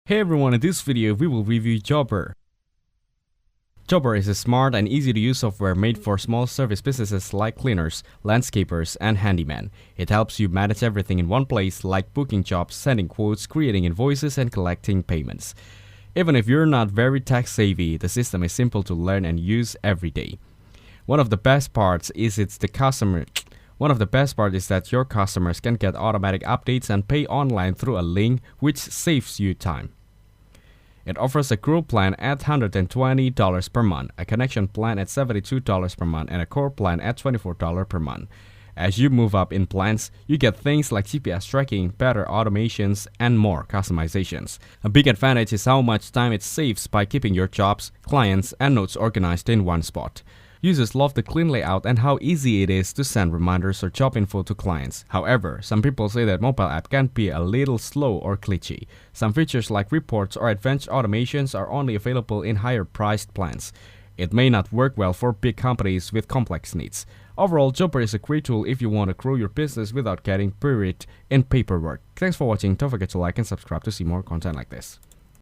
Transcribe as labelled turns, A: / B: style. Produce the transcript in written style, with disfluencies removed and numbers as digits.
A: Hey everyone, in this video we will review Jobber. Jobber is a smart and easy to use software made for small service businesses like cleaners, landscapers, and handymen. It helps you manage everything in one place like booking jobs, sending quotes, creating invoices, and collecting payments. Even if you're not very tech savvy, the system is simple to learn and use every day. One of the best parts is that your customers can get automatic updates and pay online through a link, which saves you time. It offers a group plan at $120 per month, a connection plan at $72 per month, and a core plan at $24 per month. As you move up in plans, you get things like GPS tracking, better automations, and more customizations. A big advantage is how much time it saves by keeping your jobs, clients, and notes organized in one spot. Users love the clean layout and how easy it is to send reminders or job info to clients. However, some people say that mobile app can be a little slow or glitchy. Some features like reports or advanced automations are only available in higher priced plans. It may not work well for big companies with complex needs. Overall, Jobber is a great tool if you want to grow your business without getting buried in paperwork. Thanks for watching. Don't forget to like and subscribe to see more content like this.